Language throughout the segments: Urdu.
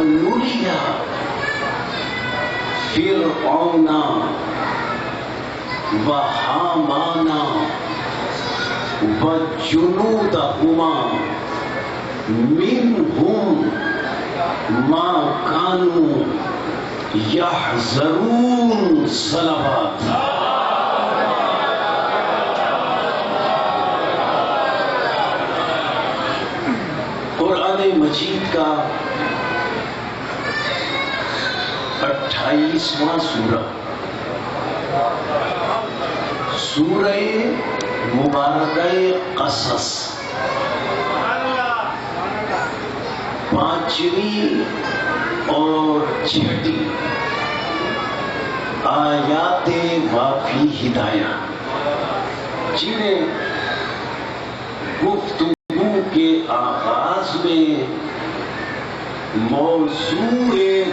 وَنُرِيَ فِرْعَوْنَ وَحَامَانَ وَجُنُودَهُمَا مِنْهُمْ مَا كَانُوا يَحْذَرُونَ صلوات. قرآن مجید کا 28واں سورہ، سورہ مبارکہ قصص، 5ویں اور 6ٹھی آیات وافی ہدایہ، جنہیں گفتگو کے آغاز میں موضوع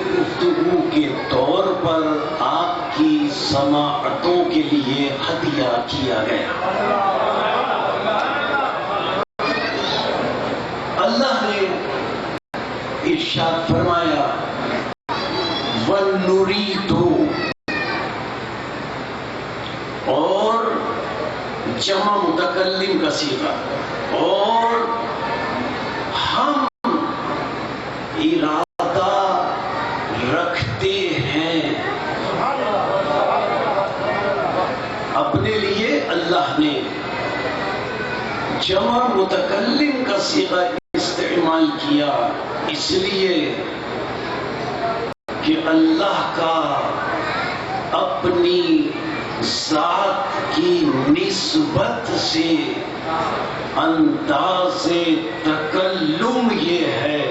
گفتگو کے طور پر آپ کی سماعتوں کے لیے ہدیہ کیا گیا. اللہ نے ارشاد فرمایا وَنُرِيدُ، اور جمع متکلم کا صیغہ، اور ہم ارادہ رکھتے ہیں اپنے لیے. اللہ نے جمع متکلم کا صیغہ استعمال کیا اس لیے کہ اللہ کا اپنی ذات کی نسبت سے انداز تکلم یہ ہے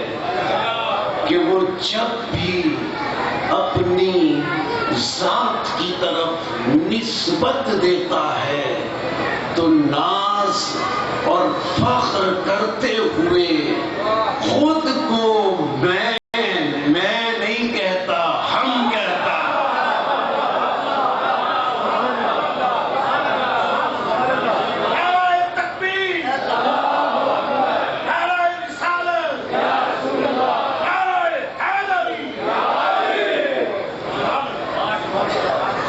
کہ وہ جب بھی اپنی ذات کی طرف نسبت دیتا ہے تو ناز اور فخر کرتے ہوئے خود کو میں نہیں کہتا، ہم کہتا.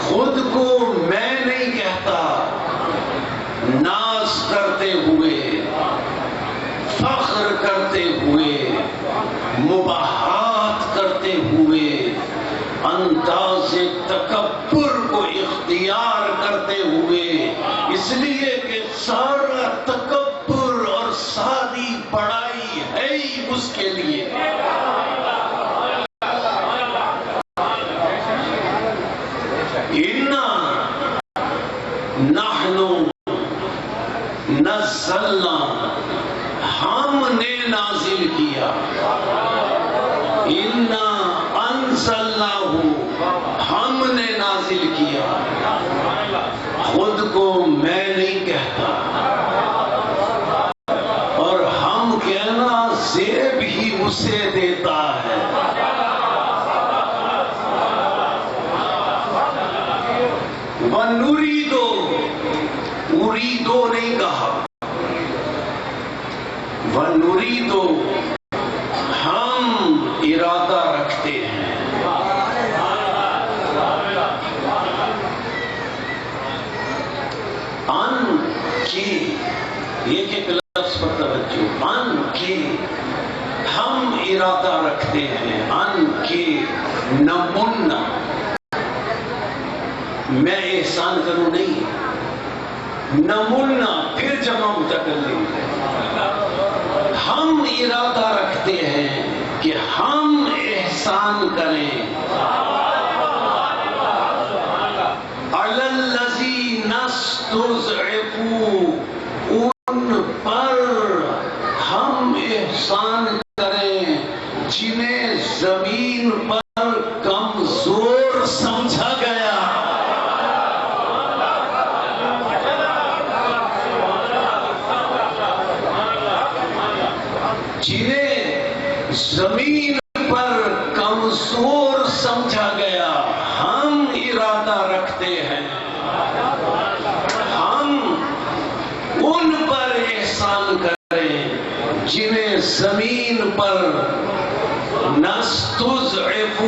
خود کو میں نہیں کہتا، ناز کرتے ہوئے، فخر کرتے ہوئے، مباحات کرتے ہوئے، انداز تکبر کو اختیار کرتے ہوئے، اس لیے کہ سارا تکبر اور ساری بڑائی ہے ہی اس کے لیے. نزلنا، ہم نے نازل کیا. انا انزلناہ، ہم نے نازل کیا. خود کو میں نہیں کہتا، اور ہم کہنا زیب ہی اسے دیتا ہے. وَنُرِيدُ، اُریدو نہیں کہا، وَنُرِيدُ، ہم ارادہ رکھتے ہیں. ان کی، ایک ایک لفظ پر توجہ، ان کی ہم ارادہ رکھتے ہیں، ان کی نمنا، میں احسان کروں نہیں، نمنا پھر جمع متکلم. ہم ارادہ رکھتے ہیں کہ ہم احسان کریں علی الذین استضعفوا، ان پر ہم احسان کریں جنہیں زمین پر کمزور سمجھا گیا. جنہیں زمین پر کمزور سمجھا گیا، ہم ارادہ رکھتے ہیں ہم ان پر احسان کریں جنہیں زمین پر نستضعف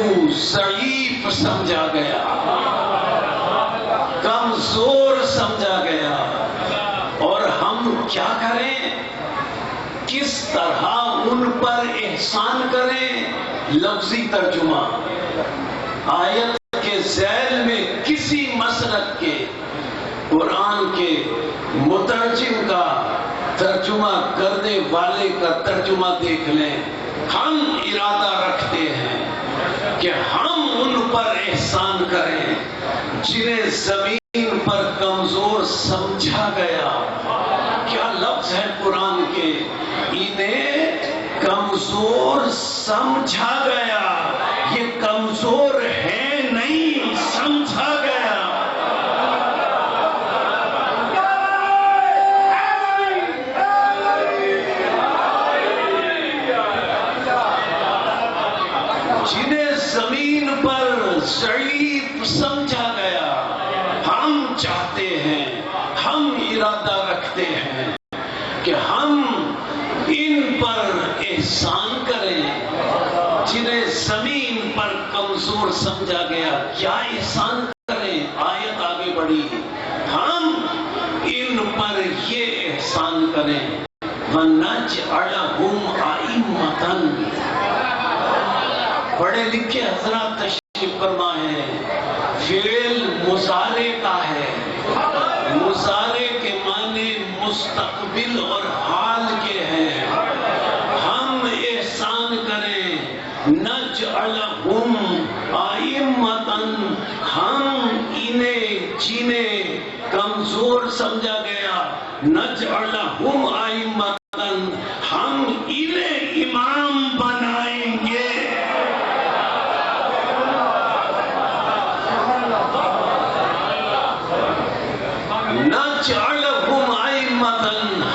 ضعیف سمجھا گیا، کمزور سمجھا گیا، اور ہم کیا کریں، کس طرح ان پر احسان کریں۔ لفظی ترجمہ آیت کے ذیل میں کسی مسلک کے قرآن کے مترجم کا ترجمہ کرنے والے کا ترجمہ دیکھ لیں۔ ہم ارادہ رکھتے ہیں کہ ہم ان پر احسان کریں جنہیں زمین پر کمزور سمجھا گیا۔ کیا لفظ ہے قرآن کے، انہیں کمزور سمجھا گیا، یہ کمزور ہے نہیں، سمجھا گیا۔ جنہیں زمین پر ضعیف سمجھا گیا، ہم چاہتے ہیں، ہم ارادہ رکھتے ہیں کہ ہم ان پر احسان کریں جنہیں زمین پر کمزور سمجھا گیا۔ کیا احسان کریں؟ آیت آگے بڑھی، ہم ان پر یہ احسان کریں وَنَجْعَلَهُمْ أَئِمَّةً۔ پڑھے لکھے حضرات تشریف فرما ہے، فعل مضارع کا ہے، مضارع کے معنی مستقبل اور حال کے ہیں۔ ہم احسان کریں، نجعلہم ائمۃ، ہم انہیں جنہیں کمزور سمجھا گیا، نجعلہم ائمۃ، ہم انہیں امام بنائیں گے۔ نجعلہم ائمۃ،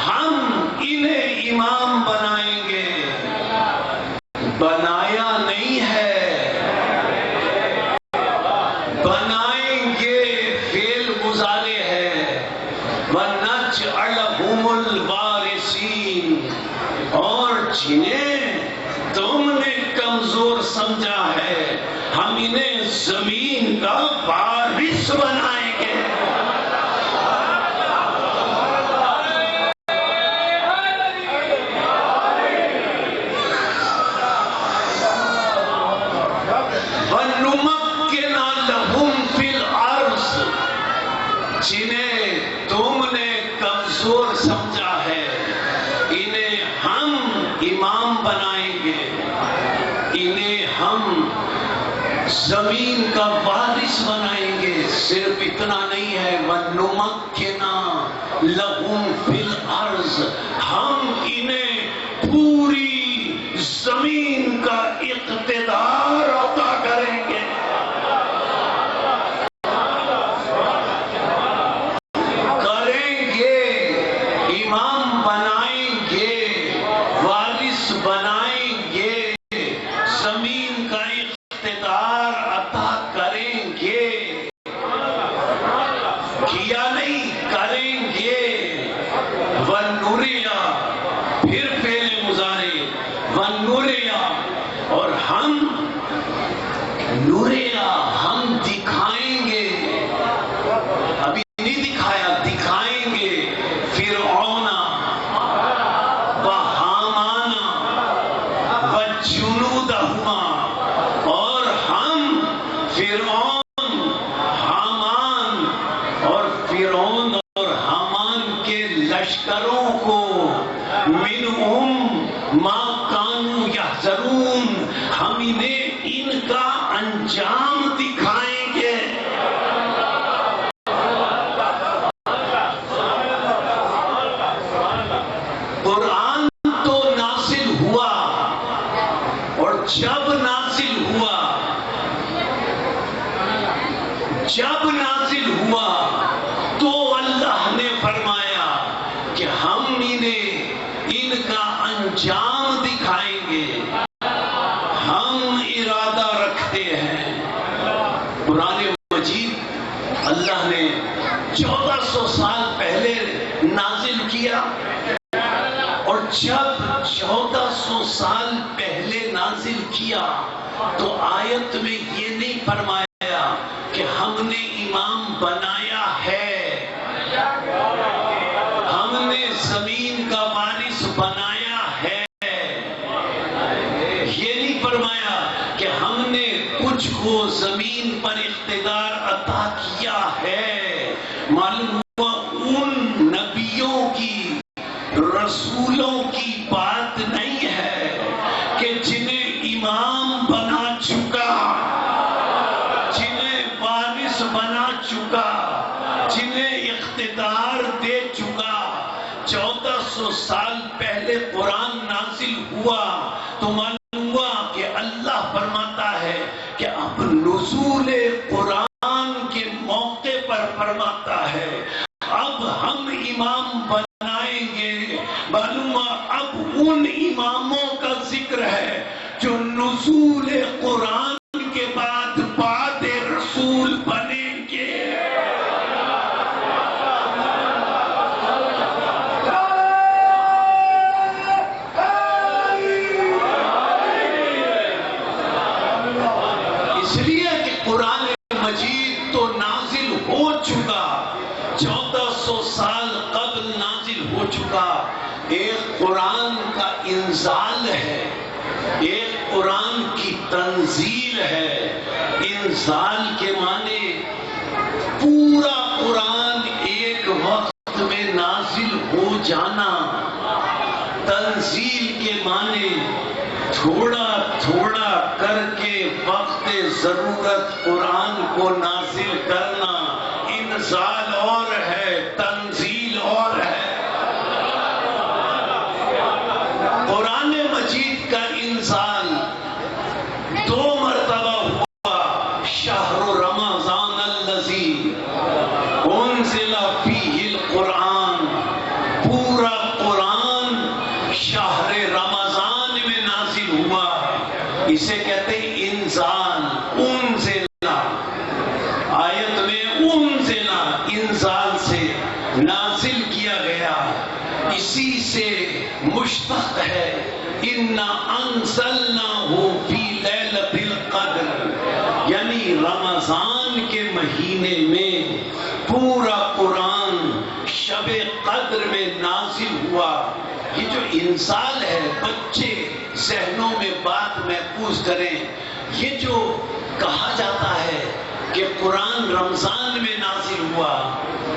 ہم انہیں امام بنائیں گے۔ بنایا نہیں ہے، بنائیں گے فعل مضارع ہے۔ وَنَجْعَلَهُمُ الْوَارِثِينَ، اور جنہیں تم نے کمزور سمجھا ہے، ہم انہیں زمین کا وارث بنائیں گے۔ وَنُمَكِّنَ لَهُمْ فِي الْأَرْضِ، جنہیں تم نے کمزور سمجھا ہے، انہیں ہم امام بنائیں گے، انہیں ہم زمین کا وارث بنائیں گے۔ صرف اتنا نہیں ہے، وَنُمَكِّنَ لَهُمْ فِي الْأَرْضِ، ہم انہیں پوری زمین کا اقتدار عطا کریں گے۔ کریں گے، امام بنائیں گے، وارث بنائیں گے، زمین کا اقتدار عطا کریں گے۔ کیا نہیں، کریں گے۔ وَنُرِيَ، پھر فعل مضارع، وَنُرِيَ، اور ہم نُرِيَ، ہم دکھائیں گے، ابھی نہیں دکھایا، دکھائیں گے، فرعون وحامان وجنودہما، اور ہم فرعون، حامان اور فرعون اور حامان کے لشکروں کو منہم ما کانوا یحذرون، ہم انہیں ان کا انجام دکھائیں گے۔ قرآن تو نازل ہوا، اور جب نازل ہوا، جب نازل ہوا تو اللہ نے فرمایا کہ ہم انہیں ان کا انجام دکھائیں گے۔ ہم ارادہ رکھتے ہیں، قرآن مجید اللہ نے 1400 سال پہلے نازل کیا، اور جب 1400 سال پہلے نازل نازل کیا تو آیت میں یہ نہیں فرمایا کہ ہم نے امام بنایا ہے، ہم نے زمین کا وارث بنایا ہے، یہ نہیں فرمایا کہ ہم نے کچھ کو زمین پر اقتدار عطا کیا ہے۔ معلوم ہوا ان نبیوں کی، رسولوں کی بات نہیں ہے کہ جنہیں امام بنا چکا، جنہیں وارث بنا چکا، جنہیں اقتدار دے چکا۔ 1400 سال پہلے قرآن نازل ہوا تو معلوم ہوا کہ اللہ فرماتا ہے کہ اب نزول قرآن کے موقع پر فرماتا ہے اب ہم امام بنائیں گے۔ معلوم ہوا اب ان اماموں کا ذکر ہے جو نزول قرآن کے بعد بعد رسول بنیں گے۔ اس لیے کہ قرآن مجید تو نازل ہو چکا، 1400 سال قبل نازل ہو چکا۔ ایک قرآن کا انزال ہے، ایک قرآن کی تنزیل ہے۔ انزال کے معنی پورا قرآن ایک وقت میں نازل ہو جانا، تنزیل کے معنی تھوڑا تھوڑا کر کے وقت ضرورت قرآن کو نازل کرنا۔ انزال اور ہے، تنزیل اور ہے۔ قرآن مجید کا انزال 2 مرتبہ ہوا۔ شہر رمضان الذی انزل فیہ القرآن، پورا قرآن شہر رمضان میں نازل ہوا، اسے کہتے ہیں انزال۔ انزلہ آیت میں انزلہ، انزال سے نازل کیا گیا، اسی سے مشتق ہے اِنَّا أَنزَلْنَاهُ فِي لَيْلَةِ الْقَدْرِ، یعنی رمضان کے مہینے میں پورا قرآن شب قدر میں نازل ہوا۔ یہ جو انزال ہے، بچے ذہنوں میں بات محفوظ کریں، یہ جو کہا جاتا ہے کہ قرآن رمضان میں نازل ہوا،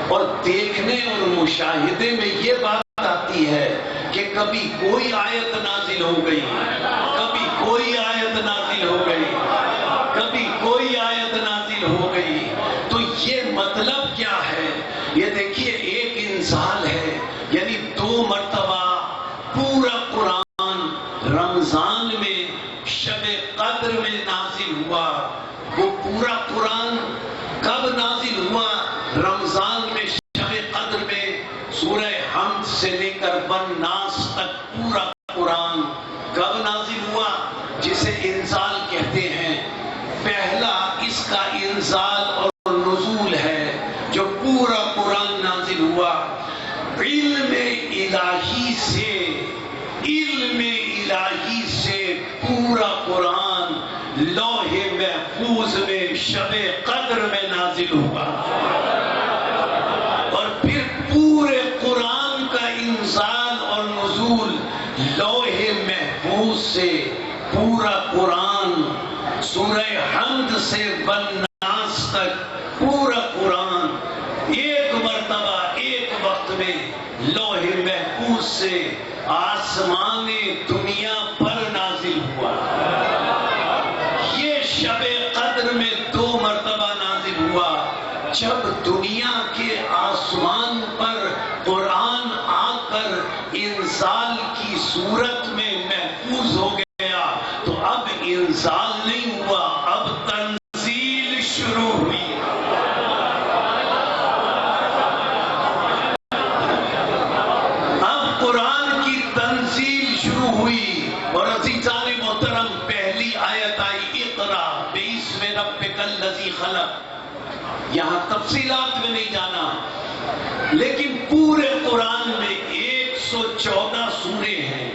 اور دیکھنے اور مشاہدے میں یہ بات آتی ہے کہ کبھی کوئی آیت نازل ہو گئی، کبھی کوئی آیت نازل ہو گئی، کبھی کوئی آیت نازل ہو گئی، تو یہ مطلب کیا ہے؟ یہ دیکھیے ایک انزال ہے، یعنی 2 مرتبہ پورا قرآن رمضان میں شب قدر میں نازل ہوا۔ وہ پورا قرآن کب نازل ہوا؟ رمضان میں شب قدر میں۔ سورہ حمد سے لے کر والناس تک پورا قرآن کب نازل ہوا؟ جسے انزال کہتے ہیں۔ پہلا اس کا انزال اور نزول ہے جو پورا قرآن نازل ہوا، علم الہی سے، علم الہی سے پورا قرآن لوح محفوظ میں شب قدر میں نازل ہوا، اور پھر پورے قرآن کا انزال اور نزول لوح محفوظ سے پورا قرآن، سورہ حمد سے والناس تک پورا قرآن ایک مرتبہ ایک وقت میں لوح محفوظ سے آسمان دنیا پر نازل ہوا۔ یہ شب قدر میں 2 مرتبہ نازل ہوا۔ جب دنیا کے آسمان پر قرآن آ کر انزال کی صورت میں محفوظ ہو گیا تو اب انزال نہیں ہوا، اب تنزیل شروع ہوئی۔ اب قرآن کی تنزیل شروع ہوئی، اور عزیزان محترم پہلی آیت آئی اقرا باسم ربک الذی خلق۔ یہاں تفصیلات میں نہیں جانا، لیکن پورے قرآن میں 114 سورے ہیں،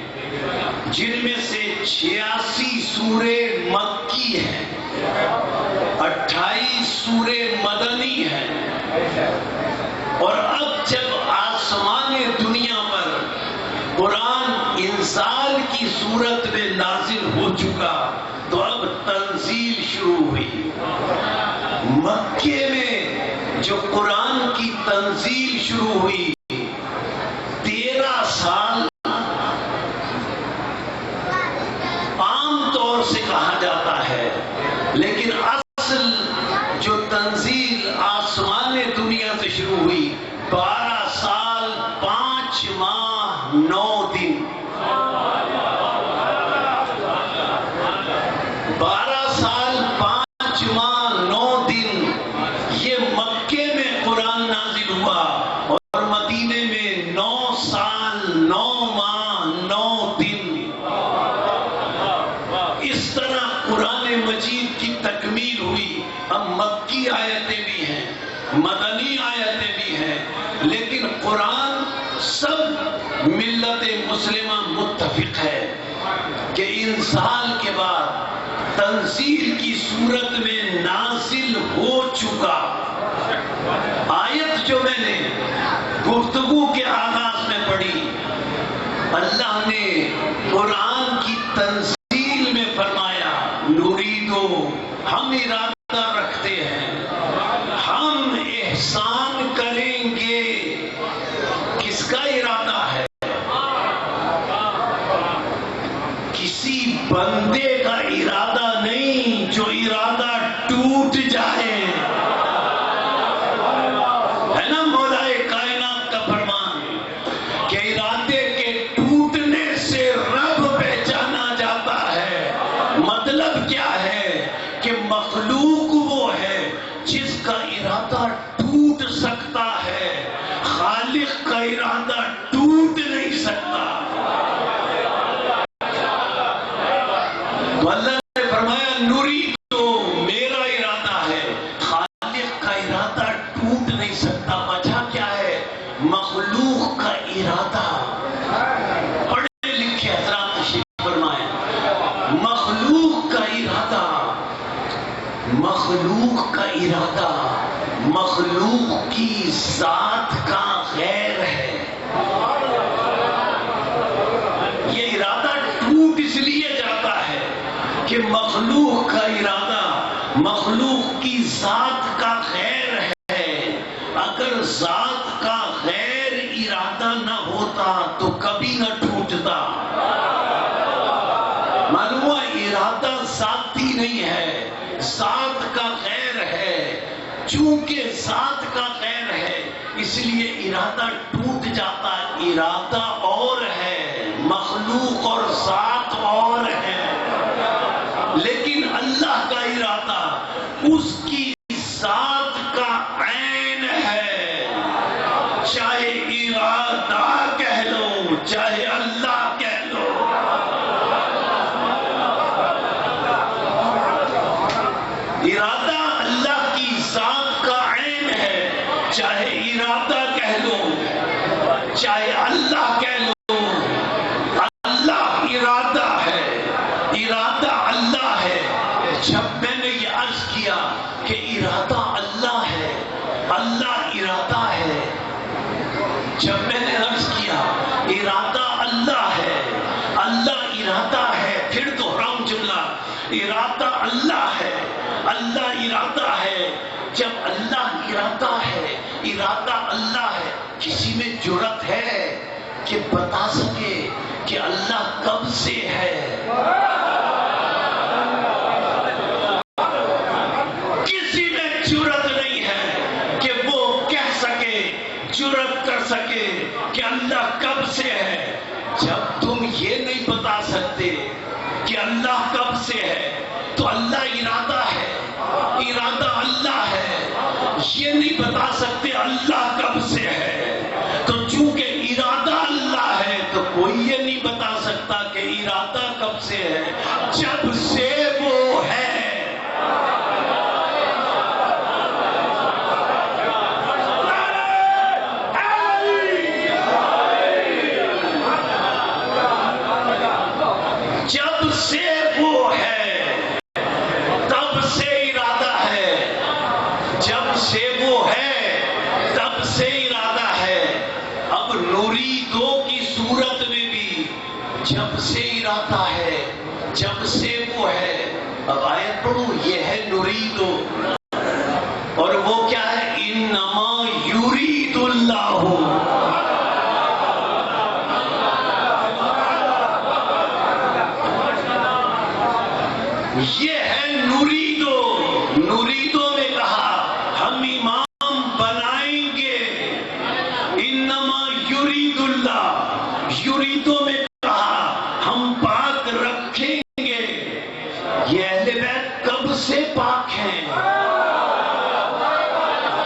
جن میں سے 86 سورے مکی ہیں، 28 سورے مدنی ہیں، اور اب جب آسمان دنیا پر قرآن انزال کی صورت میں نازل ہو چکا تو اب تنزیل شروع ہوئی۔ مکے میں جو قرآن کی تنزیل شروع ہوئی 13 سال عام طور سے کہا جاتا ہے، لیکن اصل جو تنزیل آسمان دنیا سے شروع ہوئی 12 سال 5 ماہ 9 دن، 12 سال 5 ماہ 9 دن یہ مکے میں قرآن نازل ہوا، اور مدینے میں 9 سال 9 ماہ 9 دن۔ اس طرح قرآن مجید کی تکمیل ہوئی۔ اب مکی آیتیں بھی ہیں، مدنی آیتیں بھی ہیں، لیکن قرآن سب ملت مسلمہ متفق ہے کہ انزال کے بعد تنزیل کی صورت میں نازل ہو چکا۔ آیت جو میں نے گفتگو کے آغاز میں پڑھی، اللہ نے قرآن کی تنزیل میں فرمایا نریدو، ہم ارادہ رکھتے ہیں، ہم احسان کریں گے۔ کس کا ارادہ ہے؟ کسی بندے کا ارادہ نہیں جو ارادہ ٹوٹ جائے، ہے نا مولا کائنات کا فرمان کہ ارادے کے ٹوٹنے سے رب پہچانا جاتا ہے۔ مطلب کیا ہے کہ مخلوق وہ ہے جس کا ارادہ ٹوٹ سکتا ہے، خالق کا ارادہ ٹوٹ نہیں سکتا۔ تو اللہ نے فرمایا نوری تو میرا ارادہ ہے، خالق کا ارادہ ٹوٹ نہیں سکتا۔ وجہ کیا ہے؟ مخلوق کا ارادہ، پڑھے لکھے حضرات تشریف فرمائیں، مخلوق کا ارادہ، مخلوق کا ارادہ مخلوق کی ذات کا غیر ہے۔ یہ ارادہ ٹوٹ اس لیے جاتا ہے کہ مخلوق کا ارادہ مخلوق کی ذات کا غیر ہے۔ اگر ذات کا غیر ارادہ نہ ہوتا تو کبھی نہ ٹوٹتا۔ معلوم ہوا ارادہ ذاتی نہیں ہے، ذات کا غیر ہے۔ چونکہ ذات کا غیر ہے اس لیے ارادہ ٹوٹ جاتا۔ ارادہ اور ہے، مخلوق اور ذات اور ہے، لیکن اللہ کا ارادہ اس کی ذات کا عین ہے۔ چاہے ارادہ کہہ لو چاہے اللہ کہہ لو، ارادہ اللہ کی ذات کا عین ہے۔ چاہے ارادہ کہہ لو چاہے اللہ کہہ لو، اللہ ارادہ ہے، ارادہ اللہ ہے۔ جب میں نے یہ عرض کیا کہ ارادہ اللہ ہے، اللہ ارادہ ہے، جب میں نے عرض کیا ارادہ اللہ ہے، اللہ ارادہ ہے، پھر دوہراؤں جملہ، ارادہ اللہ ہے، اللہ ارادہ ہے۔ جب اللہ ارادہ ہے، ارادہ اللہ ہے، کسی میں جرأت ہے کہ بتا سکے کہ اللہ کب سے ہے؟ کسی میں جرأت نہیں ہے کہ وہ کہہ سکے، جرأت کر سکے کہ اللہ کب سے ہے۔ جب تم یہ نہیں بتا سکتے کہ اللہ کب سے ہے تو اللہ ارادہ ہے، ارادہ اللہ ہے۔ یہ نہیں بتا سکتے اللہ کب سے ہے، تو چونکہ ارادہ اللہ ہے تو کوئی یہ نہیں بتا سکتا کہ ارادہ کب سے ہے، جب سے وہ ہے۔ جب سے وہ وہ ہے تب سے ارادہ ہے، جب سے وہ ہے تب سے ارادہ ہے۔ اب نریدو کی صورت میں بھی جب سے ارادہ ہے، جب سے وہ ہے۔ اب آیت پڑھو، یہ ہے نریدو، اور وہ کیا ہے؟ انما یرید اللہ، یہ ہے نریدو۔ نریدو میں کہا ہم امام بنائیں گے، انما یرید اللہ۔ یریدو میں کہا ہم پاک رکھیں گے۔ یہ اہل بیت کب سے پاک ہیں؟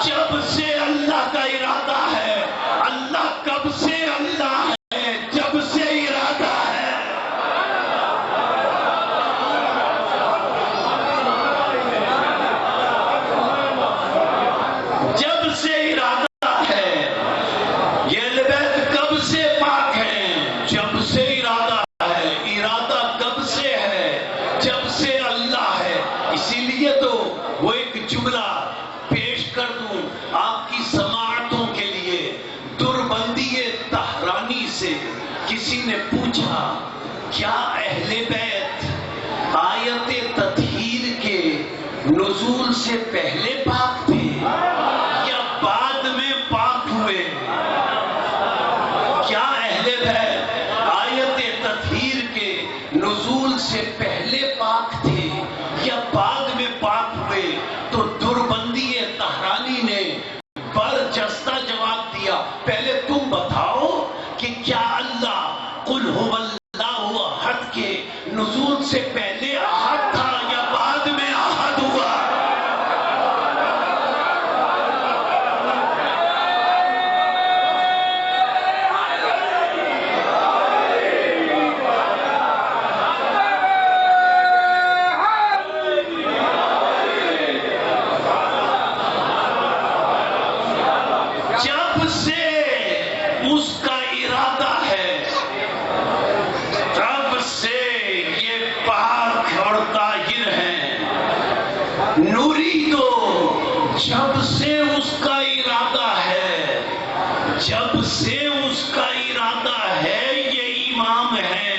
جب سے اللہ کا ارادہ ہے۔ اللہ کب سے اللہ ہے؟ جب سے ارادہ ہے۔ جب سے ارادہ ہے۔ یہ اہل بیت کب سے پاک ہیں؟ جب سے ارادہ ہے۔ ارادہ کب سے ہے؟ جب سے اللہ ہے۔ اسی لیے تو وہ ایک جملہ پیش کر دوں آپ کی سماعتوں کے لیے۔ دربندی طہرانی سے کسی نے پوچھا کیا اہل بیت آیت تطہیر کے نزول سے پہلے پاک تھے یا بعد میں پاک ہوئے؟ کیا اہل بیت آیت تطہیر کے نزول سے پہلے پاک تھے یا بعد میں پاک ہوئے؟ تو دربندی طہرانی نے برجستہ جواب دیا، پہلے تم بتاؤ کہ کیا اللہ قل هو اللہ احد کے نزول سے پہلے احد تھا یا بعد میں احد ہوا؟ جب سے اس کا ارادہ ہے، تب سے یہ پاک اور طاہر ہیں۔ نریدو، جب سے اس کا ارادہ ہے، جب سے اس کا ارادہ ہے، یہ امام ہے۔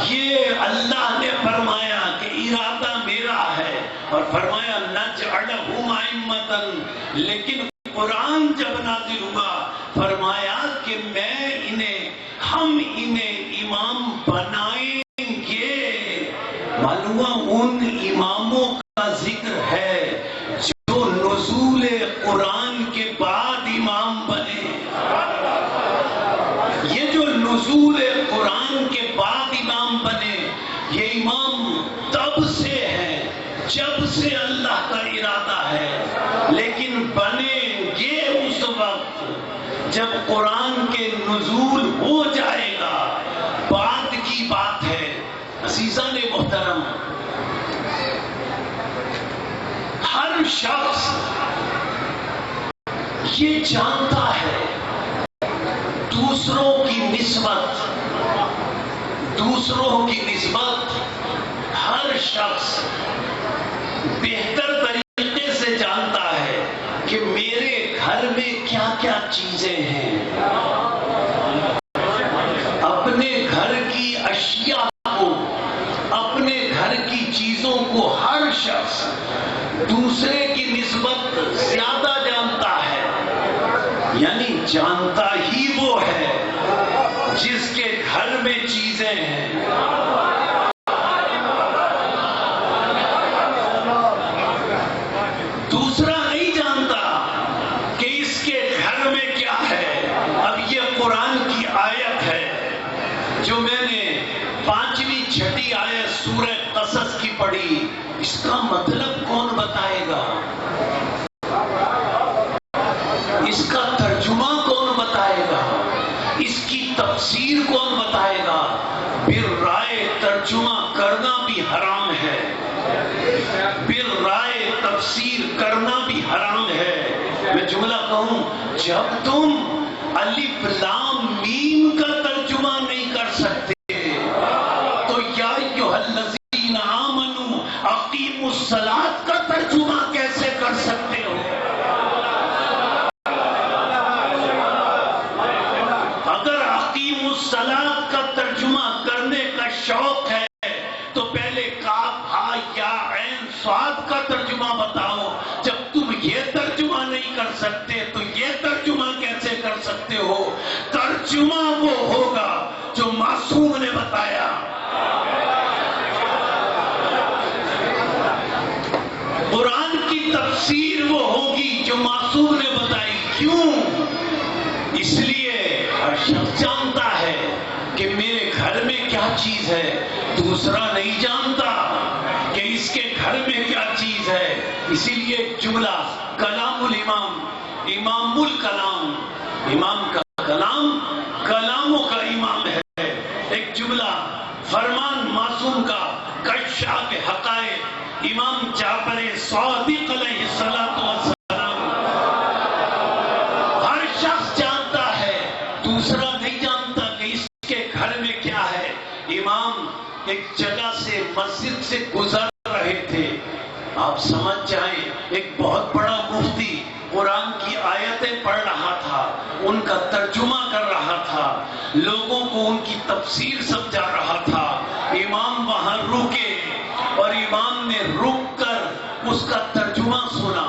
یہ اللہ نے فرمایا کہ ارادہ میرا ہے، اور فرمایا نجعلہم ائمۃ، لیکن قرآن جب نازل ہوا فرمایا کہ ہم انہیں امام بنائیں گے۔ معلوم ان اماموں کا ذکر ہے جو نزول قرآن کے بعد امام بنے۔ یہ جو نزول قرآن کے بعد امام بنے، یہ امام تب سے ہے جب سے اللہ کا ارادہ ہے، لیکن بنیں گے اس وقت جب قرآن کے نزول ہو جائے گا۔ بعد کی بات ہے۔ عزیزان محترم، ہر شخص یہ جانتا ہے دوسروں کی نسبت ہر شخص بہتر طریقے سے جانتا ہے کہ میرے گھر میں کیا کیا چیزیں ہیں۔ اپنے گھر کی اشیاء کو، اپنے گھر کی چیزوں کو ہر شخص دوسرے کی نسبت زیادہ جانتا ہے، یعنی جانتا ہی وہ ہے جس کے گھر میں چیزیں ہیں۔ دوسرا نہیں جانتا کہ اس کے گھر میں کیا ہے۔ اب یہ قرآن کی آیت ہے جو میں نے 5ویں 6ٹھی آیت سورہ قصص کی پڑھی، اس کا مطلب کون بتائے گا؟ اس کا ترجمہ کون بتائے گا؟ اس کی تفسیر کون بتائے گا؟ بالرائے ترجمہ کرنا بھی حرام ہے، بالرائے تفسیر کرنا بھی حرام ہے۔ میں جملہ کہوں، جب تم الف لام میم کا ترجمہ نہیں کر سکتے تو یا ایھا الذین اقیم الصلاۃ کا ترجمہ کیسے کر سکتے ہو؟ اگر اقیم الصلاۃ کا ترجمہ کرنے کا شوق ہے تو پہلے کاف ہا یا عین صاد کا ترجمہ بتاؤ. جب تم یہ ترجمہ نہیں کر سکتے تو یہ ترجمہ کیسے کر سکتے ہو؟ ترجمہ وہ ہوگا جو معصوم نے بتایا. قرآن کی تفسیر وہ ہوگی جو معصوم نے بتائی. کیوں؟ اس لیے ہر شخص جانتا ہے کہ میرے گھر میں کیا چیز ہے، دوسرا نہیں جانتا کہ اس کے گھر میں کیا چیز ہے. اسی لیے جملہ کلام الامام، امام الکلام، امام کا کلام کلاموں کا امام ہے. ایک جملہ فرمان معصوم کا کشاف حقائق امام جعفر صادق علیہ السلام. ہر شخص جانتا ہے، دوسرا نہیں جانتا کہ اس کے گھر میں کیا ہے. امام ایک جگہ سے مسجد سے گزر رہے تھے. آپ سمجھ جائیں، ایک بہت بڑا مفتی قرآن کی آیتیں پڑھ رہا تھا، ان کا ترجمہ کر رہا تھا، لوگوں کو ان کی تفسیر سمجھا رہا تھا. امام وہاں رکے اور امام نے رک کر اس کا ترجمہ سنا،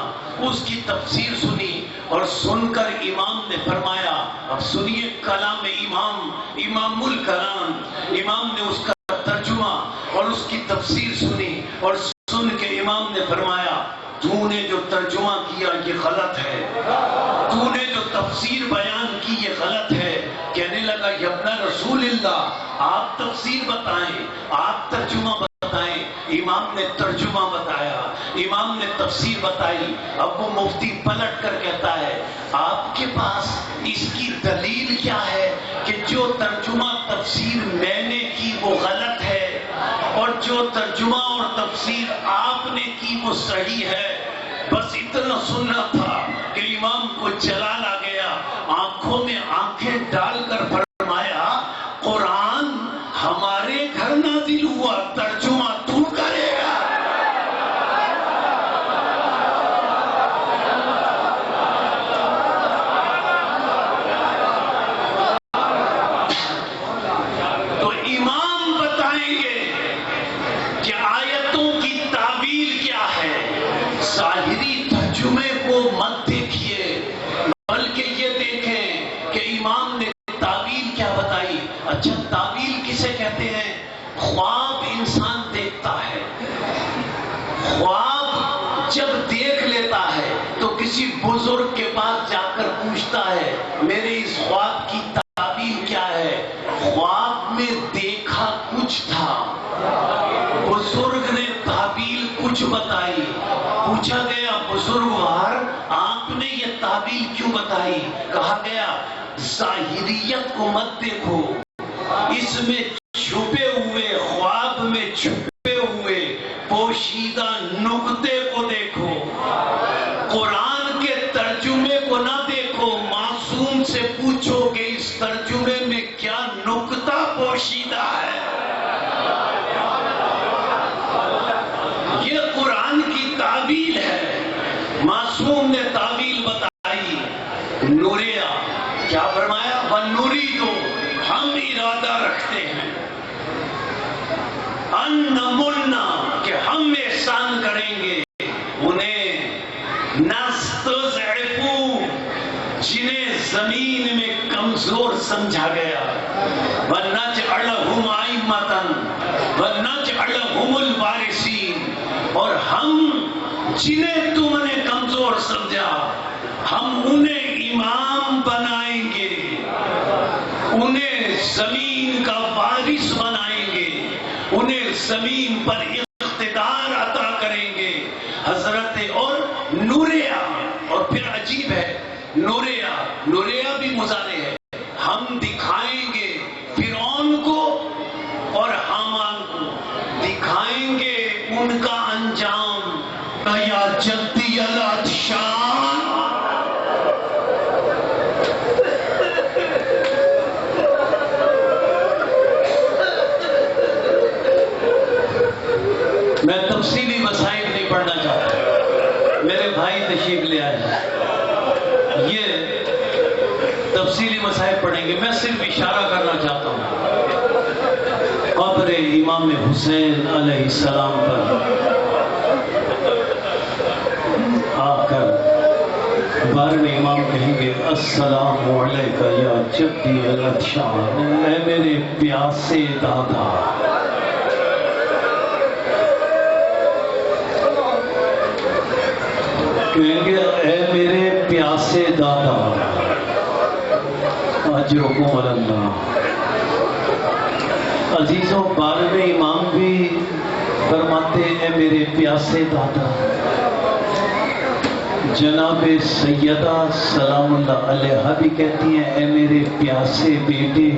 اس کی تفسیر سنی، اور سن کر امام نے فرمایا اب سنیے کلام امام، امام الکلام. امام نے اس کا ترجمہ اور اس کی تفسیر سنی اور سن کے امام نے فرمایا تو نے جو ترجمہ کیا یہ غلط ہے، تو نے جو تفسیر بیان کی یہ غلط ہے. کہنے لگا یا ابن رسول اللہ، آپ تفسیر بتائیں، آپ ترجمہ بتائیں. امام نے ترجمہ بتایا، امام نے تفسیر بتائی. اب وہ مفتی پلٹ کر کہتا ہے آپ کے پاس اس کی دلیل کیا ہے کہ جو ترجمہ تفسیر میں نے کی وہ غلط ہے اور جو ترجمہ اور تفسیر آپ نے کی وہ صحیح ہے؟ بس اتنا سننا تھا کہ امام کو جلال آ گیا. آنکھوں میں آنکھیں ڈال کر فرمایا قرآن ہمارے گھر نازل ہوا، ترجمہ تو کرے گا. تو امام بتائیں گے کہ آیتوں کی تعویل کیا ہے. ظاہری ترجمے کو مت دیکھیے، بلکہ یہ دیکھیں کہ امام نے تعویل کیا بتائی. اچھا تعویل کسے کہتے ہیں؟ خواب انسان دیکھتا ہے، خواب جب دیکھ لیتا ہے تو کسی بزرگ کے پاس جا کر پوچھتا ہے میرے اس خواب کی تعویل کیا ہے. خواب میں دیکھا کچھ تھا، بزرگ نے تعویل کچھ بتائی. پوچھا گیا بزرگوار آپ نے یہ تعویل کیوں بتائی؟ کہا گیا ظاہریت کو مت دیکھو، اس میں چھپے ہوئے، خواب میں چھپے ہوئے پوشیدہ نقطے کو دیکھو. قرآن کے ترجمے کو نہ دیکھو، معصوم سے پوچھو کہ اس ترجمے میں کیا نقطہ پوشیدہ ہے. یہ قرآن کی تعویل ہے. معصوم نے تعویل بتائی. نوریہ کیا فرمایا؟ وَنُرِيدُ، ہم ارادہ رکھتے ہیں، ان نمنا، کہ ہم احسان کریں گے انہیں، نستضعفو، جنہیں زمین میں کمزور سمجھا گیا، وَنَجْعَلَهُمْ أَئِمَّةً وَنَجْعَلَهُمُ الْوَارِثِينَ، اور ہم جنہیں تم نے کمزور سمجھا ہم انہیں امام بنائیں گے، انہیں زمین کا وارث بنائیں گے، انہیں زمین پر اقتدار عطا کریں گے. حضرت اور نوریہ، اور پھر عجیب ہے نوریہ بھی مضارع ہے. ہم دکھائیں گے فرعون کو اور حامان کو، دکھائیں گے ان کا انجام. یا جدی العطشان، میں تفصیلی مسائل نہیں پڑھنا چاہتا، میرے بھائی تشریف لے آئے، یہ تفصیلی مسائل پڑھیں گے، میں صرف اشارہ کرنا چاہتا ہوں قبر امام حسین علیہ السلام پر آ کر بارہویں امام کہیں گے السلام علیکہ یا جدی الادشان، اے میرے پیاسے دادا، کہیں گے اے میرے پیاسے دادا، اجرکم علی اللہ۔ عزیزوں، بارہویں امام بھی فرماتے اے میرے پیاسے دادا، جناب سیدہ سلام اللہ علیہا بھی کہتی ہیں اے میرے پیاسے بیٹے،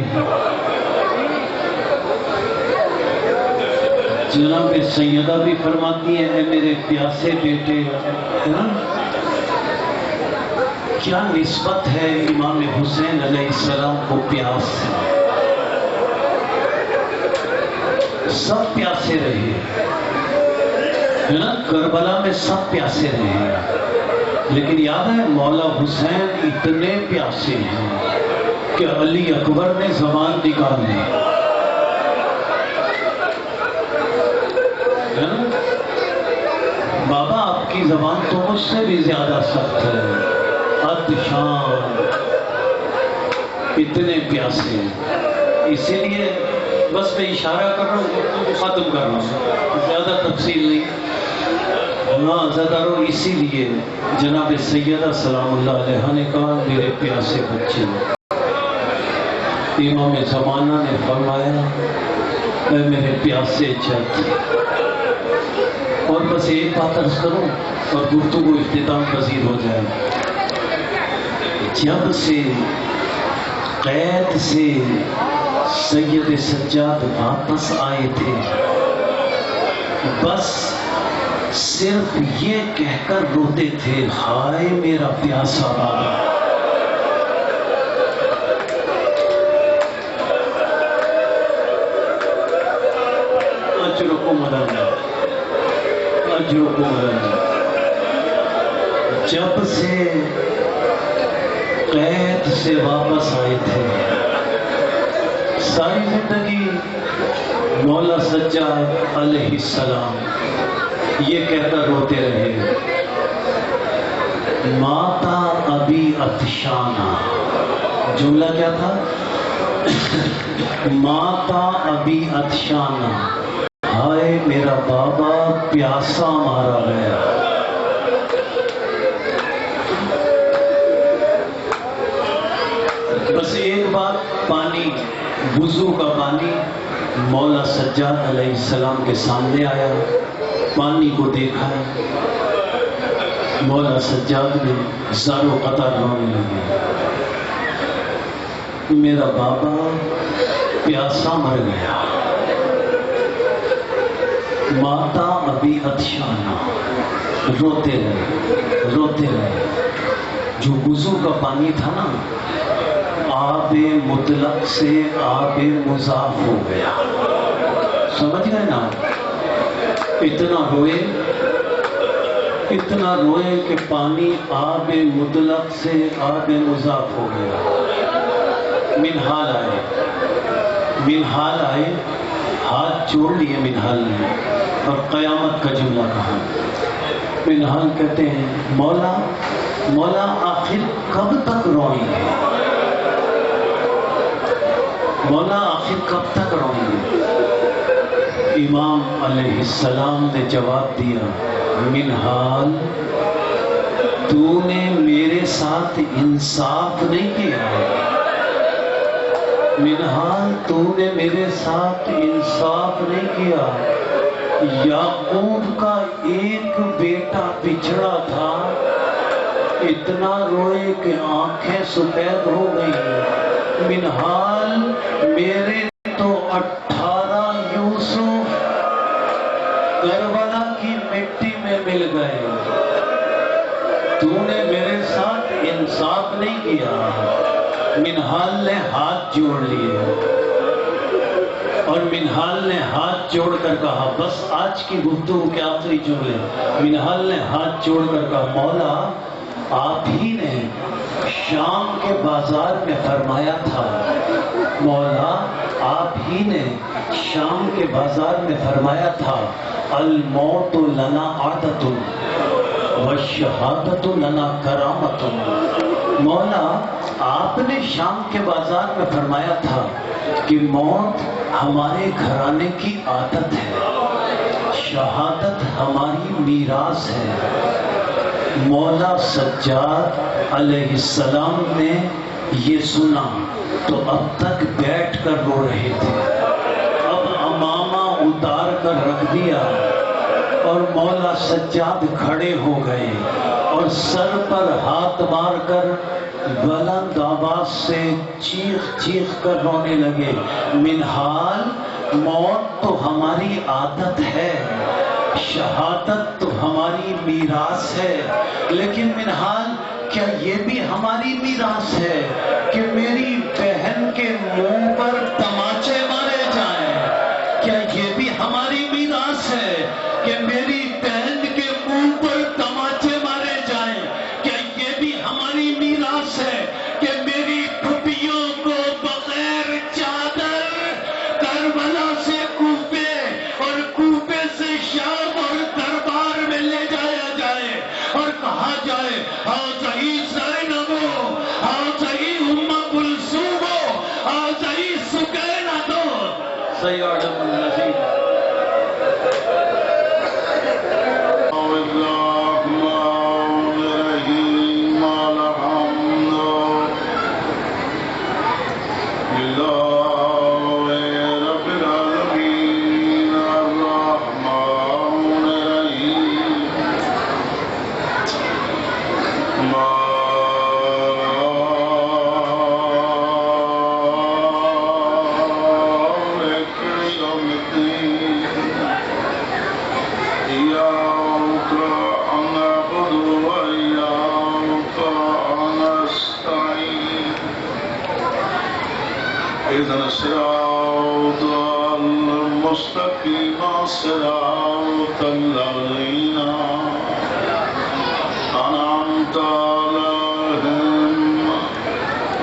جناب سیدہ بھی فرماتی ہیں اے میرے پیاسے بیٹے۔ کیا نسبت ہے امام حسین علیہ السلام کو پیاس سے؟ سب پیاسے رہے، کربلا میں سب پیاسے رہے، لیکن یاد ہے مولا حسین اتنے پیاسے ہیں کہ علی اکبر نے زبان نکال لی۔ بابا آپ کی زبان تو مجھ سے بھی زیادہ سخت ہے، عطشان، اتنے پیاسے ہیں۔ اسی لیے بس میں اشارہ کر رہا ہوں، ختم کر رہا ہوں، زیادہ تفصیل نہیں، ہاں زیادہ اسی لیے جناب سیدہ سلام اللہ علیہ نے کہا میرے پیاسے بچے، امام زمانہ نے فرمایا اے میرے پیاسے جد۔ اور بس ایک بات عرض کروں اور گفتگو اختتام پذیر ہو جائے، جب سے قید سے سید سجاد واپس آئے تھے، بس صرف یہ کہہ کر روتے تھے ہائے میرا پیاسا بابا۔ اجرکم علی اللہ، اجرکم علی اللہ۔ جب سے قید سے واپس آئے تھے، ساری زندگی مولا سجاد علیہ السلام یہ کہہ کر روتے رہے ماتا ابی عطشانہ۔ جملہ کیا تھا؟ ماتا ابی عطشانہ، ہائے میرا بابا پیاسا مارا گیا۔ بس ایک بات، پانی، وضو کا پانی مولا سجاد علیہ السلام کے سامنے آیا، پانی کو دیکھا، مولا سجاد نے زار و قطر رونے لگے، میرا بابا پیاسا مر گیا۔ ماتا ابھی عطشانہ، روتے رہے، روتے رہے۔ جو وضو کا پانی تھا نا، آب مطلق سے آب مضاف ہو گیا، سمجھ گئے نا؟ اتنا روئے کہ پانی آب مطلق سے آب مضاف ہو گیا۔ منحال آئے، ہاتھ جوڑ لیے منحال نے، اور قیامت کا جملہ کہا۔ منحال کہتے ہیں مولا مولا آخر کب تک روئیں گے؟ مولا آخر کب تک روئیں گے؟ امام علیہ السلام نے جواب دیا منحال، تو نے میرے ساتھ انصاف نہیں کیا، منحال تو نے میرے ساتھ انصاف نہیں کیا۔ یعقوب کا ایک بیٹا بچھڑا تھا، اتنا روئے کہ آنکھیں سفید ہو گئی۔ منحال میرے تو 18 یوسف کربلا کی مٹی میں مل گئے، تو نے میرے ساتھ انصاف نہیں کیا۔ منحال نے ہاتھ جوڑ لیے، اور منہال نے ہاتھ جوڑ کر کہا، بس آج کی گفتگو کے آخری جملے، منہال نے ہاتھ جوڑ کر کہا، مولا آپ ہی نے شام کے بازار میں فرمایا تھا، مولا آپ ہی نے شام کے بازار میں فرمایا تھا، الموت لنا عادت والشہادت لنا کرامت۔ مولا آپ نے شام کے بازار میں فرمایا تھا کہ موت ہمارے گھرانے کی عادت ہے، شہادت ہماری میراث ہے۔ مولا سجاد علیہ السلام نے یہ سنا تو اب تک بیٹھ کر رو رہے تھے، اب امامہ اتار کر رکھ دیا اور مولا سجاد کھڑے ہو گئے اور سر پر ہاتھ مار کر بلند آواز سے چیخ چیخ کر رونے لگے، منہال موت تو ہماری عادت ہے، شہادت تو ہماری میراث ہے، لیکن منہال کیا یہ بھی ہماری میراث ہے کہ میری بہن کے منہ پر تماچے مارے جائیں؟ کیا یہ بھی ہماری میراث ہے کہ میری بہن کے منہ پر تماچے مارے جائیں؟ کیا یہ بھی ہماری میراث ہے کہ میری پھپھیوں کو بغیر چادر کربلا سے کوفے اور کوفے سے شام اور دربار میں لے جایا جائے اور کہا جائے، حاضئی زینبو، حاضئی ام کلثوم، حاضئی سکینہ، سیدنا النبی اهدنا الصراط المستقيم صراط الذين أنعمت عليهم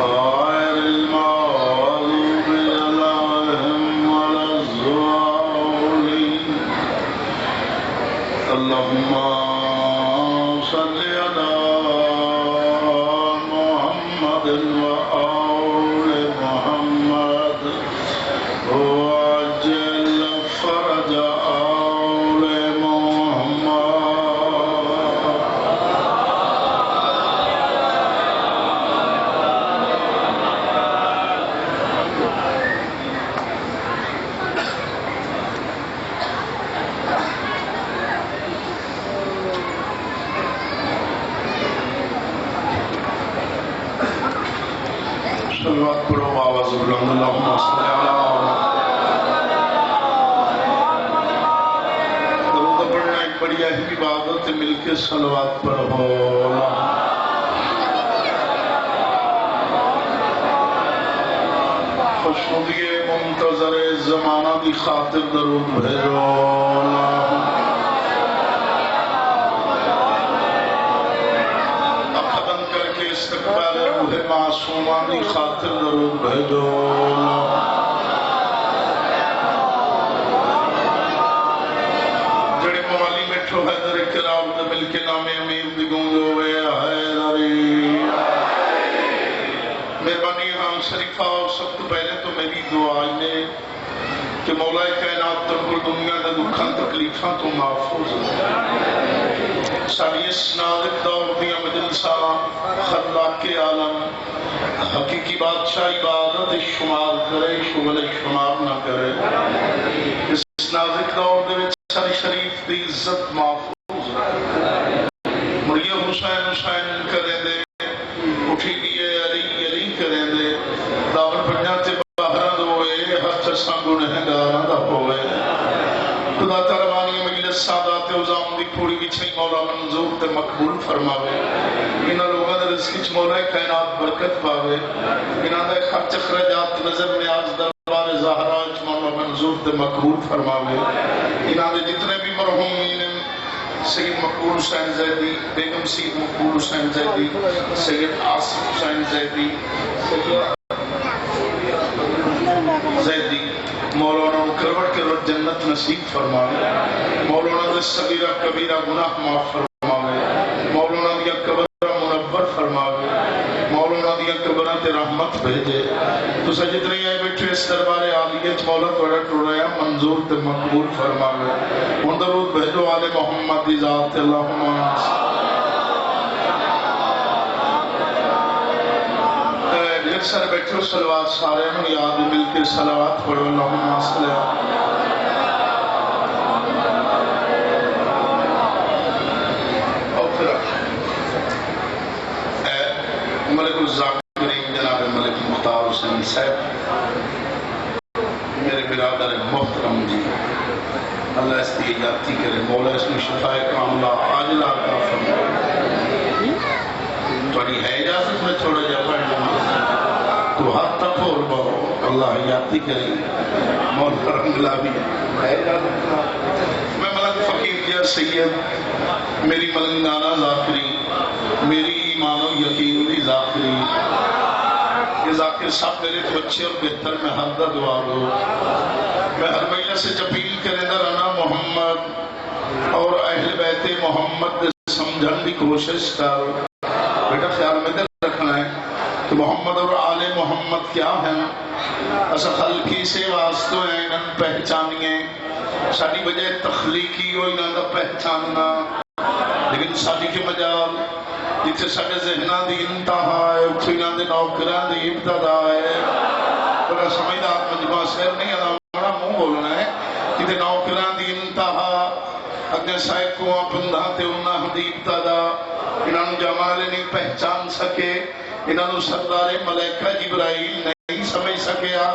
غير المغضوب عليهم ولا الضالين اللهم صل على محمد وآل محمد وعجل فرج آل صلوات پڑھو آواز بلند، اللہم صلی علی درود پڑھنا ایک بڑی اہم عبادت ہے، مل کے صلوات پڑھو۔ خوشنودی منتظر زمانہ دی خاطر درود بھیجو۔ استقبال روح معصومان دی خاطر درود بھیجو۔ جڑے موالی بیٹھو حیدر کرام دے مل کے نام امیر دی گونجو وے حیدری۔ مہربانی امام شریفہ، اور سب تو پہلے تو میری دعا ہے کہ مولا کائنات تنکل دنیا دے دکھاں تکلیفاں تو محفوظ ہے۔ ساری اس نازک دور دیا مجلسہ خلاق عالم حقیقی بادشاہ عبادت شمار کرے، شغل شمار نہ کرے۔ اس نازک دور دے وچ ساری شریف دی عزت محفوظ ہے۔ مڑیے حسین حسین کریں دے، اٹھی دیئے علی علی کریں دے، داور پنجا تے باہرہ دوئے، ہر چساں گنہگارہ دا ہوئے۔ خدا تربانی مجلس سادات عظام دی پوری بچھئی مولا منظور تے مقبول فرماوے۔ انہاں لوگاں دے رزق وچ مولا کائنات برکت پاوے۔ انہاں دے خرچ اخراجات نظر نیاز دربار زہرا وچ مولا منظور منظور تے مقبول فرماوے انہاں دے جتنے بھی مرحومین سید مقبول حسین زیدی، بیگم سید مقبول حسین زیدی، سید آصف حسین زیدی، زیدی مولانا کروٹ کروٹ جنت نصیب فرماوے، مولانا دے صغیرہ کبیرہ گناہ معاف فرماوے، مولانا دیا قبرہ منور فرماوے، مولانا دیا قبرہ تے رحمت بھیجے۔ تو سجدنی آئے بیٹھے اس دربار عالیت مولا توڑا ٹوڑایا منظور تے مقبول فرماوے۔ ان درود بھیجو آل محمد دی ذات اللہم سر بیٹھو صلوات سارے ہم یاد مل کے صلوات پڑھو اللہم صلی اور پھر ملک الزاکرین جناب ملک مختار حسین صاحب میرے برادر محترم جی اللہ اس کی اجازتی کرے مولا اس میں شفاء کاملہ عاجلہ عطا فرمائے۔ تھوڑی ہے اجازت میں تھوڑا جا پڑھ جانا تو حد تک اور بہو اللہ حیاتی کرے مولا رنگلہ بھی ہے اجازت۔ میں ملک فقیر جا سید میری ملنگانہ ذاکری میری ایمان و یقین دی ذاکری یہ ذاکر صاحب میرے تو اچھے اور بہتر میں حد دعا دو۔ میں ہر مہینہ سے جپیل کرے دا رنا محمد اور اہل بیت محمد سمجھن دی کوشش کر بیٹا خیال میں دل رکھنا ہے کہ محمد اور آل محمد کیا ہیں اسا خلقی سے واسطو ہیں انہاں پہچانیے ساری وجہ تخلیقی ہو انہاں دا پہچاننا لیکن ساری کے مجال جتھے ساڑھے ذہنہ دی انتہا ہے اتھے انہاں دے نوکران دی ابتدا ہے بڑا سمجھدار مجمع سیر نہیں ہے بڑا منہ بولنا ہے جتھے نوکران دی انتہا اگنے سائکوں اپندہ تے انہاں دی ابتدا انہاں جمال نہیں پہچان سکے انہاں سردار ملائکہ جبرائیل نہیں سمجھ سکیا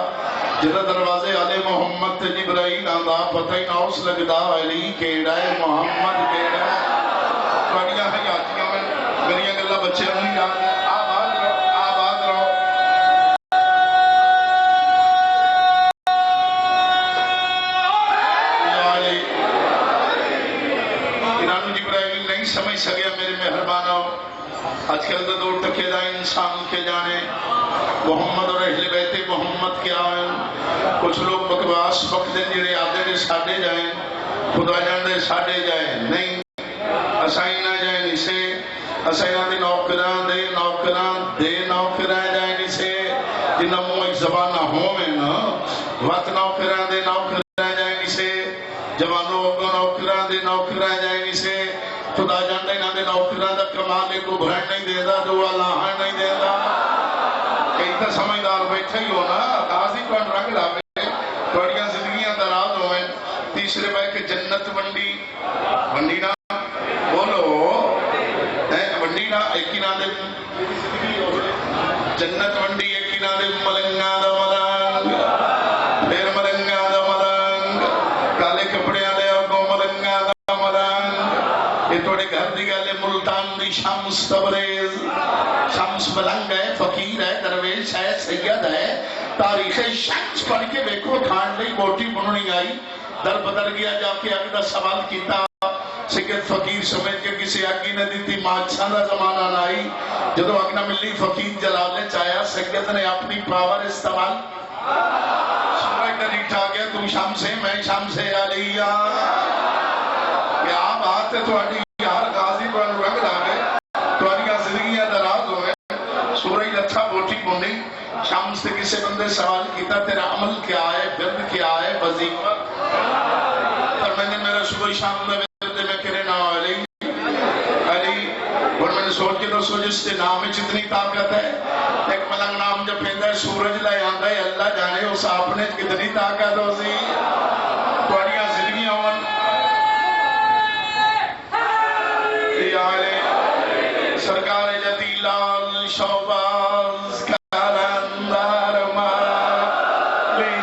جدہ دروازے آل محمد تے جبرائیل آندہ پتہ ہی ناؤس لگدا علی کیڑا ہے محمد کیڑا ہے بڑیاں حیاتیاں میں میری اگلہ بچے نہیں جان آباد رہو آباد رہو انہاں جبرائیل نہیں سمجھ سکیا میرے مہربانوں آج کل دو ٹکے دا انسان کے جانے محمد اور اہل بیت محمد کیا ہیں کچھ لوگ بکواس وقت جڑے آدھے دے ساڑھے جائیں خدا جان دے ساڑھے جائیں نہیں اسائی نہ جائیں اسے اسائی نہ دے نوکران جائیں اسے جنہاں مو ایک زبان نہ ہوں میں نا وقت نوکران جائیں اسے جوانوں کو نوکران جائیں اسے خدا جان دے نہ دے نوکران دا کمالے کو بھرن نہیں دے دا دو اللہ نہیں دے دا کئی تا سمجھدار بیٹھے ہی ہونا قاضی کون رنگ لاوے توڑیاں زندگیاں دراز ہوئے تیسرے بھائی کہ جنت ونڈی نا بولو ونڈی نا ایک ہی نا دے جنت ونڈی ایک ہی نا دے ملنگا دا ملنگ پھر ملنگا دا ملنگ کالے کپڑے آلے آگو ملنگا دا ملنگ یہ توڑے گھر دی گالے ملتان دی شمس تبریز شمس ملنگ ہے فقیر ہے درویش ہے سید ہے تاریخ شمس پڑھ کے بیکو کھانڈ لئی موٹی بنونی آئی در بدر گیا جا کے اگلا سوال کیتا سید فقیر سمجھ کے کسی آگی نہ دیتی مادشاہ دا زمانہ نائی جدو اگنا ملی فقیر جلالے چاہیا سید نے اپنی پاور استعمال سورہ کا ریٹھا گیا تو شمسے میں شمسے علیہ کیا بات ہے تو اڈی یار غازی کو رنگ لاغے تو اڈیاں زندگیاں دراز ہوئے سورہ لتھا بوٹی بنی شمس سے کسی بندے سوال کیتا تیرا عمل کیا ہے برد کیا ہے وظیفہ فرمائنے میرا صبح شام میں برد میں کرے نا علی اور میں نے سوچ کے تو جس سے نام میں جتنی طاقت ہے ایک ملنگ نام جب پیدا ہے سورج لائے آندہ ہے اللہ جانے اس آپ نے کتنی طاقت ہو سی توڑیاں زندگیاں ہون سرکار جتی لال شوباز کارندار مالی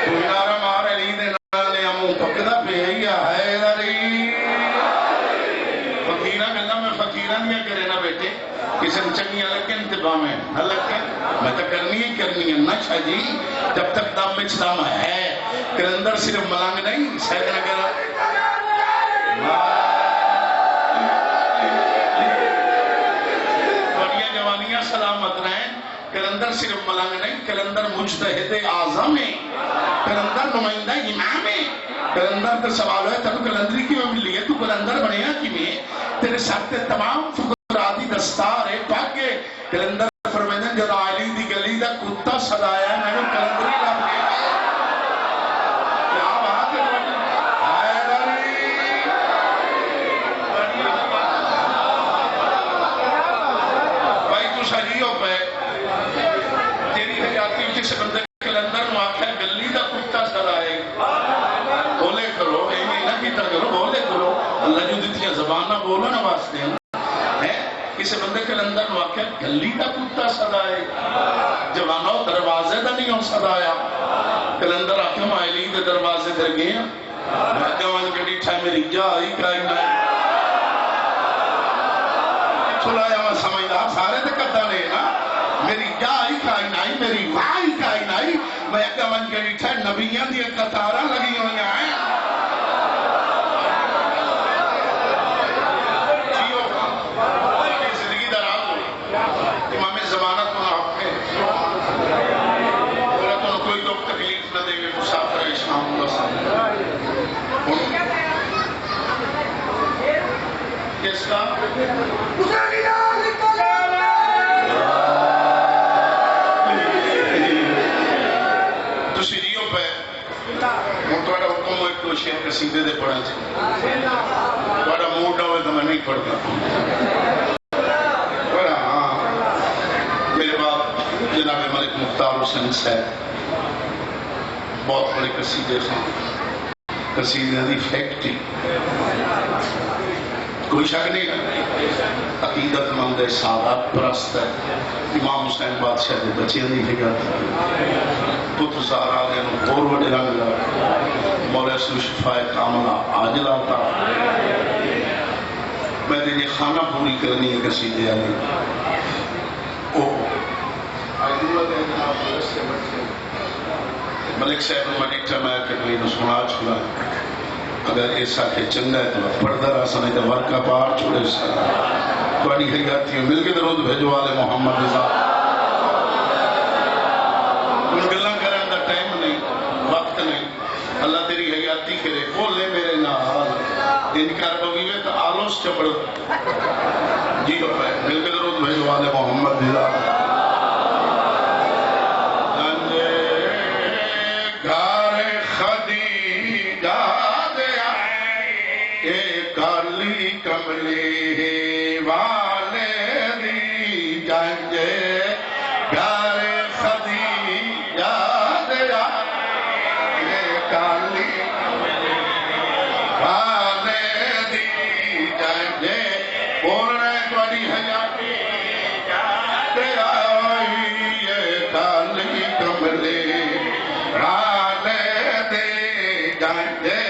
کوئی نارا مارے لی دینا امو پکدا پہیا ہے ری فقیرہ ملنا میں فقیرہ نہیں کرے نا بیٹے کسی نے چنگیاں لگیں انتباہ میں نہ لگیں میں تو کرنی ہے نہ چھا جی جب تک دم میں دم ہے کلندر صرف ملنگ نہیں سید نگر بڑیاں جوانیاں سلامت رہیں کلندر صرف ملنگ نہیں کلندر مجتہد اعظم ہے کلندر نمائندہ امام ہے کلندر کا سوال ہے تب کلندری کی میں ملی ہے تو کلندر بنیا کی میں تیرے ساتھ تمام فقراتی دستار ہے پاکے کلندر فرمیدن جد آئلی دی گلی دا کتا صدایا ہے میں نے کلندری لاب گیا کیا بات ہے بھائی تو شاہیوں پہ تیری حیاتی کس بندے کلندر نواقع گلی دا کتا صدائے بولے کرو ایمی نہ کیتا کرو بولے کرو اللہ جو دیتی ہے زبانہ بولو نہ واسطے ہیں کسی بندے کلندر واقعہ گلی دا کتا صدائے جوانو دروازے دا نہیں ہوں صدایا کلندر آکھیں مائلی دے دروازے در گئے ہیں جوان گڑی ٹھائے میری جائی کائی نائی چھلایا میں سمجھدار سارے دے کتا لے نا میری جائی کائی نائی میری وائی کائی نائی میں جوان گڑی ٹھائے نبیان دی قطارہ لگی ہوئی آئیں امام زمانت کو آپ ہے اور تو کوئی لوگ تکلیف نہ دے گے مسافر اسلام اللہ صلی کس کا تو سیریوں پہ مطلع حکم ہوئے تو شیخ قصیدے دے پڑھا چھے بڑا موڈا ہوئے تو میں نہیں پڑھتا جناب ملک مختار حسین صاحب بہت بڑے قصیدے ہیں قصیدے دی فیکٹری کوئی شک نہیں عقیدت مند ہے سادات پرست ہے امام حسین بادشاہ دے بچے دی حیات پتر سارا دے انہوں اور وڈے رنگ لگا مولا سو شفاء کاملہ آجلا تھا میں دے خانہ پوری کرنی ہے قصیدے آلی ملک صاحب ملیٹا میں کبھی نو سنا چھوڑا اگر ایسا کہ چنگا ہے تو پردہ راسا نہیں تو ورکا پار چھوڑے سا توڑی حیاتی مل کے درود بھیجو والے محمد رضا ان گلہ کرن دا ٹائم نہیں وقت نہیں اللہ تیری حیاتی کرے بولے میرے نال انکار بگیوے تو آلوس چپڑ جی مل کے درود بھیجو والے محمد رضا کملی والے دی جنجے گھر خدی یاد آئے کالی والے دی جنجے بولنے بڑی حیاتی یاد آئے کالی کملی والے دی جنجے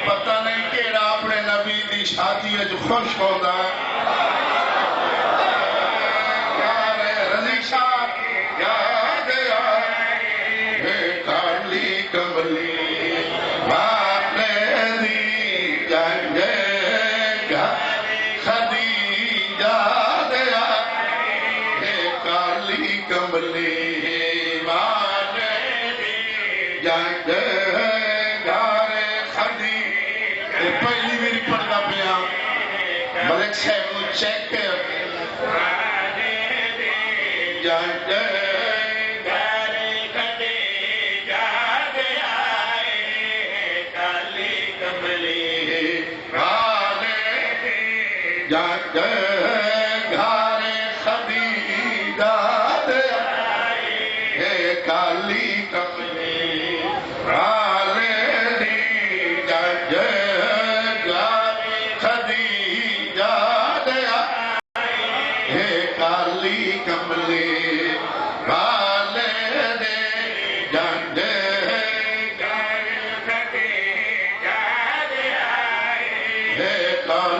پتہ نہیں کیڑا اپنے نبی دی شادی جو خوش ہوتا ہے یار رضی شاہ یاد آئے کالی کملی والے دی جنجے خدی یاد آئے کالی کملی والے دی جنجے پہلی میری پڑھنا پیا ملک صاحب کو چیک کالی کملی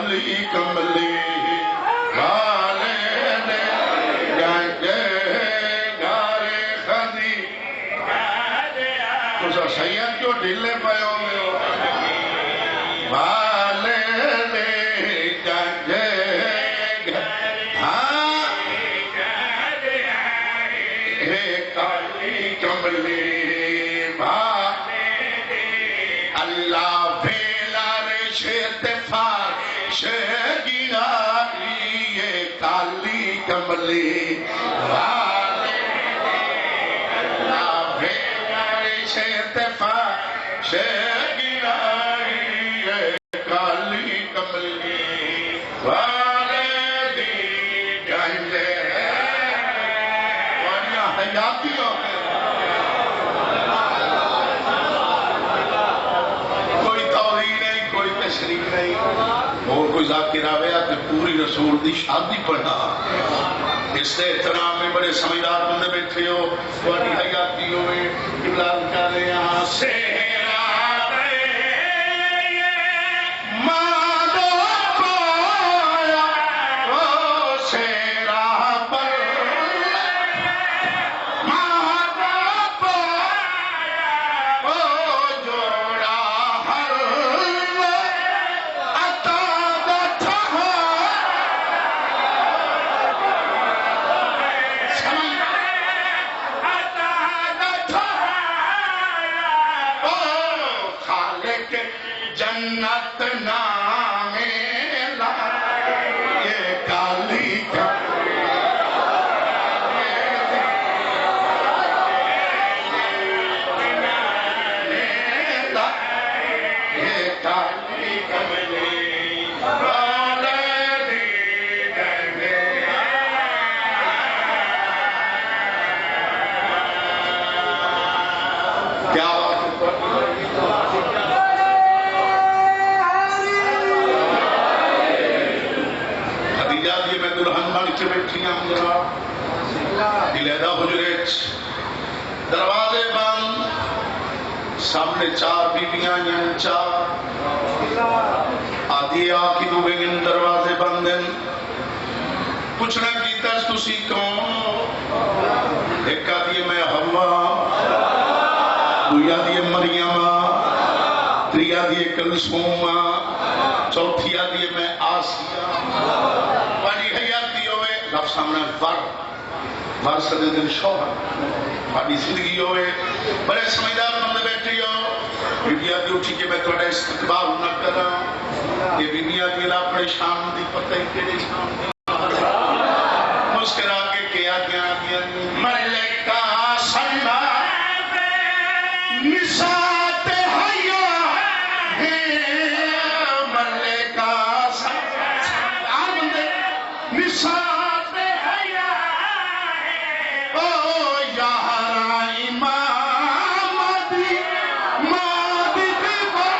کالی کملی والے نے گنجے گارے خدی تو سید جو ڈھلے پہ ہوئے ہو والے نے گنجے کالی کملی اللہ بھیلا رشت فارش گرائی یہ کالی کملی والے اللہ بھیلا رشت فارش گرائی یہ کالی کملی والے دی گنجے وانیا حیاتیوں شریک نہیں اور کوئی ذاکر آویا کہ پوری رسول دی شادی پڑھا اس سے احترام میں بڑے سمجھدار بندے بیٹھے ہو تھوڑی حیاتی ہوئے ابلال کر رہے ہیں سے جنت نام یہ کالی یہ کالی کملی والے دی گنجے کیا دلہن بن کے بیٹھیاں علیحدہ حجرے دروازے بند سامنے چار بیویاں چار آدھی آکی دو گئن دروازے بندن پوچھنا کیتا اس تسی کون ایک آدھی میں حوا دوئی آدھی مریم تری آدھی کلثوم چوتھی آدھی میں آسیہ پانی حیاتی ہوئے رب سامنے ور صدی دن شوہر پانی زندگی ہوئے بڑے سمجھدار بندے بیٹھے ہو بیبیا دی اٹھی کہ میں تھوڑا استقبال نہ کرا یہ بیبیا دی اپنے شام دی پتہ ہی تیرے شام دی مسکرا کے کیا گیا ملکہ سنبھا نسات حیا ملکہ نسات حیا او یارا امام دی مادی دیوا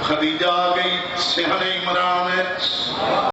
خدیجہ آ گئی صحن عمران